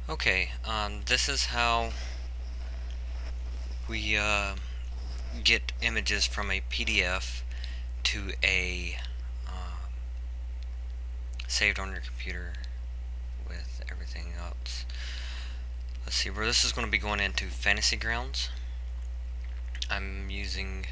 Okay, this is how we get images from a PDF to a saved on your computer with everything else. Let's see where this is going to be going into Fantasygrounds. I'm using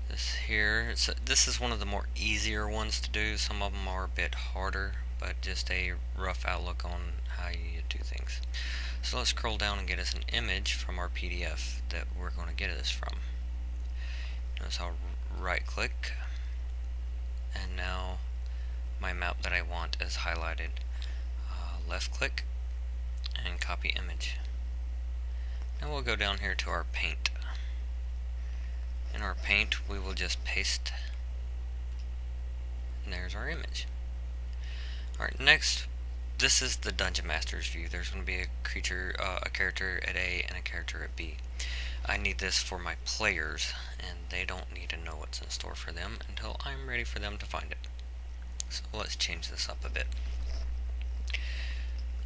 this here. This is one of the more easier ones to do. Some of them are a bit harder, but just a rough outlook on how you do things. So let's scroll down and get us an image from our PDF that we're going to get this from. Notice I'll right click, and now my map that I want is highlighted. Left click and copy image. Now we'll go down here to our paint. In our paint we will just paste, and there's our image. Alright, next, this is the Dungeon Master's view. There's going to be a character at A and a character at B. I need this for my players, and they don't need to know what's in store for them until I'm ready for them to find it. So let's change this up a bit.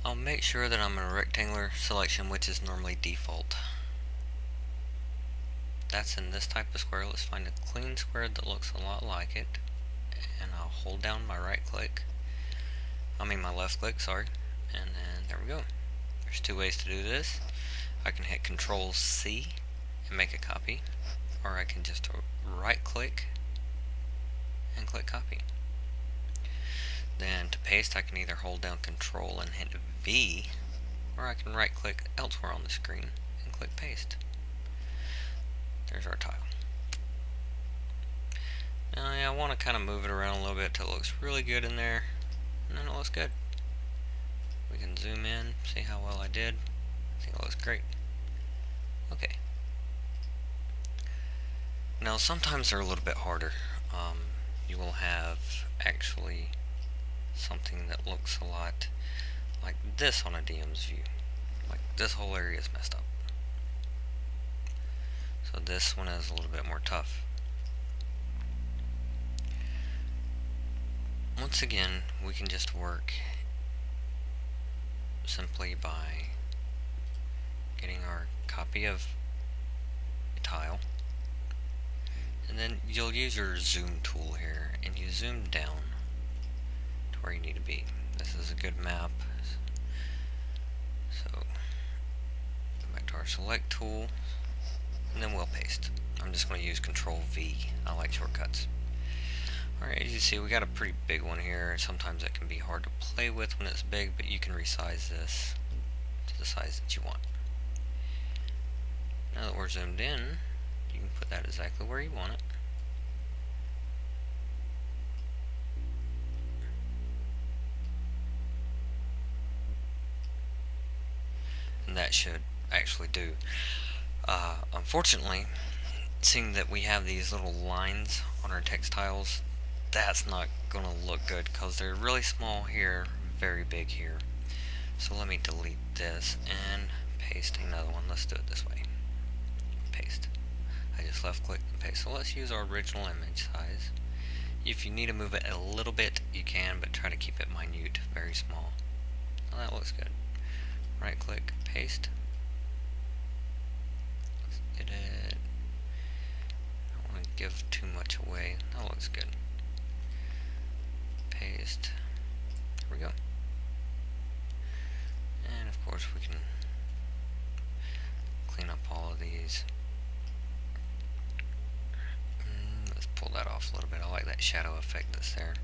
I'll make sure that I'm in a rectangular selection, which is normally default. That's in this type of square. Let's find a clean square that looks a lot like it, and I'll hold down my left click, and then there we go. There's two ways to do this. I can hit Control C and make a copy, or I can just right click and click copy. Then to paste, I can either hold down Control and hit V, or I can right click elsewhere on the screen and click paste. There's our tile. Now I want to kind of move it around a little bit till it looks really good in there, and then it looks good. We can zoom in, see how well I did. I think it looks great. Okay. Now sometimes they're a little bit harder. You will have actually something that looks a lot like this on a DM's view. Like this whole area is messed up. So this one is a little bit more tough. Once again, we can just work simply by getting our copy of a tile, and then you'll use your zoom tool here, and you zoom down to where you need to be. This is a good map. So go back to our select tool, and then we'll paste. I'm just going to use Control V. I like shortcuts. Alright, as you see, we got a pretty big one here. Sometimes it can be hard to play with when it's big, but you can resize this to the size that you want. Now that we're zoomed in, you can put that exactly where you want it. And that should actually do. Unfortunately, seeing that we have these little lines on our textiles, that's not going to look good because they're really small here, very big here. So let me delete this and paste another one. Let's do it this way. Paste. I just left click and paste. So let's use our original image size. If you need to move it a little bit, you can, but try to keep it minute, very small. Well, that looks good. Right click, paste. Let's get it. I don't want to give too much away. That looks good. Paste. There we go. And of course we can clean up all of these. Let's pull that off a little bit. I like that shadow effect that's there.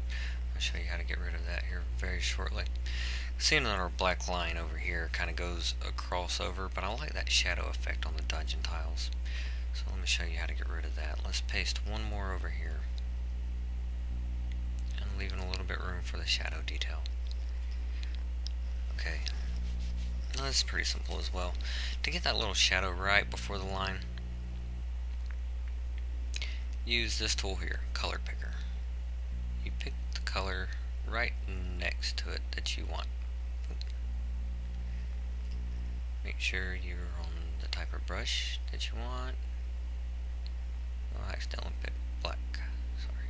I'll show you how to get rid of that here very shortly. Seeing that our black line over here kind of goes across over, but I like that shadow effect on the dungeon tiles. So let me show you how to get rid of that. Let's paste one more over here, and leaving a little bit room for the shadow detail. Okay. Now this is pretty simple as well. To get that little shadow right before the line, use this tool here, color picker. You pick the color right next to it that you want. Make sure you're on the type of brush that you want. Oh, I accidentally picked black. Sorry.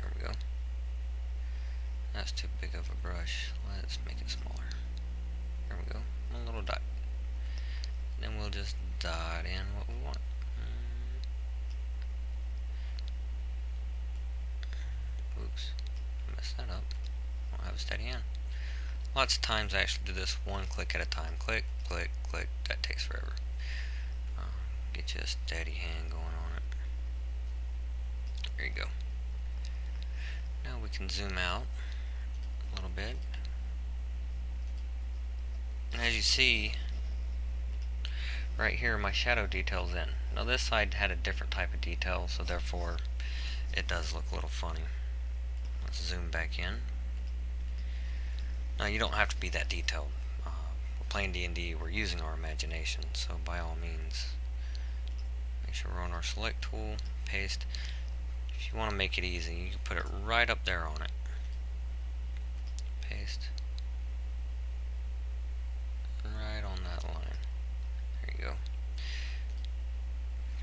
There we go. That's too big of a brush. Let's make it smaller. There we go. One little dot. Then we'll just dot in what we want. Oops. Messed that up. I don't have a steady hand. Lots of times I actually do this one click at a time. Click, click, click. That takes forever. Get you a steady hand going on it. There you go. Now we can zoom out a little bit. And as you see, right here my shadow detail's in. Now this side had a different type of detail, so therefore it does look a little funny. Let's zoom back in. Now you don't have to be that detailed. We're playing D&D, we're using our imagination, so by all means, make sure we're on our select tool, paste. If you want to make it easy, you can put it right up there on it. Paste. Right on that line. There you go.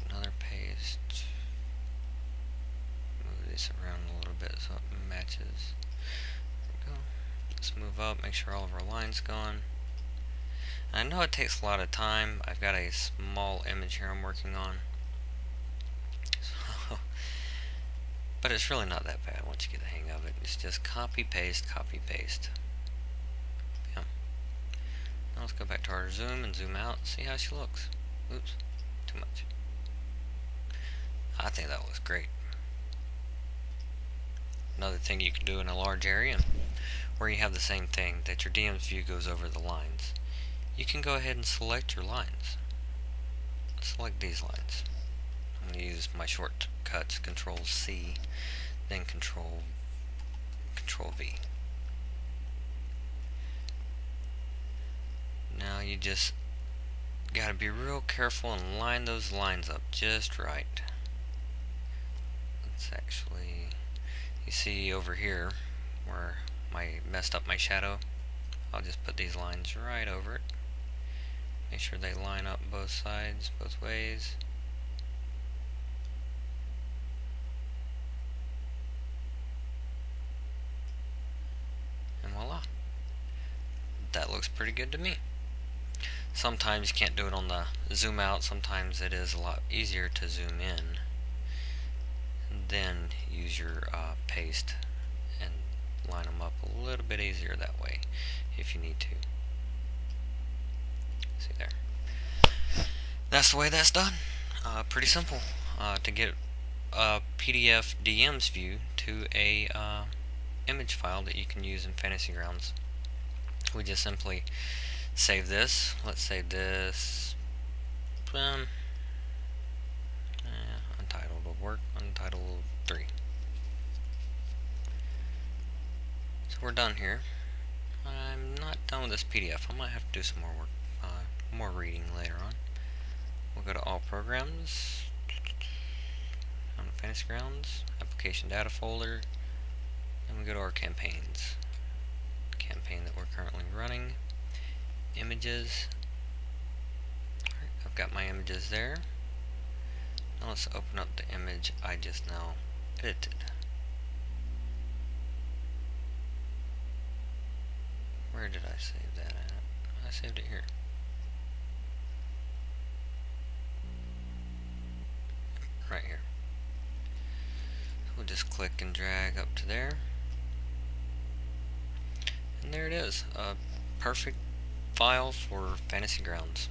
Another paste. Move this around a little bit so it matches. There we go. Let's move up, make sure all of our lines gone. I know it takes a lot of time. I've got a small image here I'm working on. But it's really not that bad once you get the hang of it. It's just copy, paste, copy, paste. Yeah. Now let's go back to our zoom and zoom out. See how she looks. Oops, too much. I think that looks great. Another thing you can do in a large area where you have the same thing, that your DM's view goes over the lines. You can go ahead and select your lines. Select these lines. I'm going to use my shortcuts, Control C, then Control V. Now you just got to be real careful and line those lines up just right. Let's actually, you see over here where I messed up my shadow, I'll just put these lines right over it. Make sure they line up both sides, both ways. And voila. That looks pretty good to me. Sometimes you can't do it on the zoom out. Sometimes it is a lot easier to zoom in. And then use your paste and line them up a little bit easier that way if you need to. See there. That's the way that's done. Pretty simple to get a PDF DM's view to a image file that you can use in Fantasygrounds. We just simply save this. Let's save this. Untitled will work. Untitled 3. So we're done here. I'm not done with this PDF. I might have to do some more work, more reading later on. We'll go to All Programs, on Fantasygrounds, Application Data folder, and we go to our campaigns. Campaign that we're currently running. Images. Alright, I've got my images there. Now let's open up the image I just now edited. Where did I save that at? I saved it here. Right here. So we'll just click and drag up to there. And there it is. A perfect file for Fantasygrounds.